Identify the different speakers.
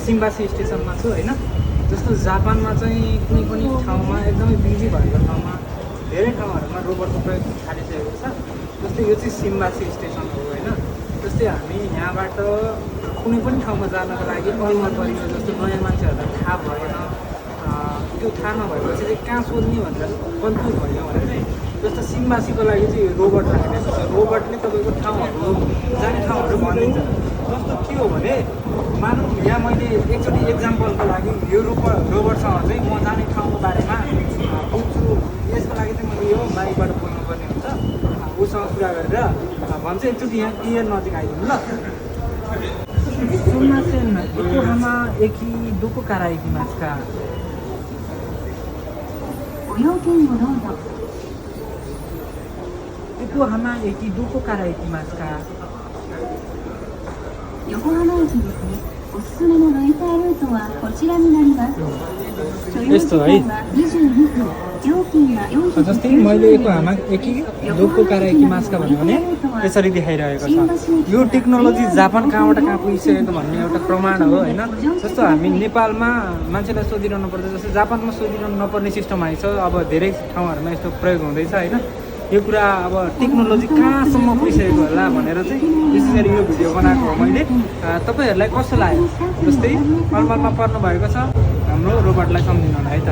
Speaker 1: सिम्बासी स्टेसनमा छु होइन। जस्तो जापानमा चाहिँ कुनै पनि ठाउँमा एकदमै बिजी भएको ठाउँमा धेरै ठाउँहरूमा रोबोटको प्रयोग थालिसकेको छ। जस्तै यो चाहिँ सिम्बासी स्टेसन हो होइन। जस्तै हामी यहाँबाट कुनै पनि ठाउँमा जानको लागि कलमा परियो, जस्तो नयाँ मान्छेहरूलाई थाहा भएन, त्यो थाहा नभएपछि चाहिँ कहाँ सोध्ने भनेर कन्फ्युज भयो भने चाहिँ जस्तो सिम्बासीको लागि चाहिँ रोबोट राखिदिएको छ। रोबोटले तपाईँको ठाउँहरू जाने ठाउँहरू भनिदिन्छ। जस्तो के हो भने मानौँ यहाँ मैले एकचोटि एक्जाम्पलको लागि यो रोबोटसँग चाहिँ म जाने ठाउँको बारेमा बुझ्छु, यसको लागि चाहिँ मैले यो बाइकबाट बोल्नुपर्ने हुन्छ, उसँग कुरा गरेर भन्छ एकचोटि यहाँ क्लियर नजिक आइदिनु ल। सुन्नासेन योकोहामा एकी डोको कारा इकिमासु का?
Speaker 2: ご用件をどうぞ。
Speaker 1: योकोहामा एकी डोको कारा इकिमासु का?
Speaker 2: 横浜駅ですね。おすすめの乗り換えルートはこちらになります。所要時間は22分。料金は
Speaker 1: जस्तै मैले योकोहामा एकी डोको कारा इकिमासु का भन्यो भने यसरी देखाइरहेको छ। यो टेक्नोलोजी जापान कहाँबाट कहाँ पुगिसकेको भन्ने एउटा प्रमाण हो होइन। जस्तो हामी नेपालमा मान्छेलाई सोधिरहनु पर्छ, जस्तो जापानमा सोधिरहनु नपर्ने सिस्टम आइछ। अब धेरै ठाउँहरूमा यस्तो प्रयोग हुँदैछ होइन। यो कुरा अब टेक्नोलोजी कहाँसम्म पुगिसकेको होला भनेर चाहिँ विशेष गरी यो भिडियो बनाएको हो मैले। तपाईँहरूलाई कस्तो लाग्यो? जस्तै अलमलमा पर्नु भएको छ हाम्रो रोबोटलाई सम्झिनु होला है त।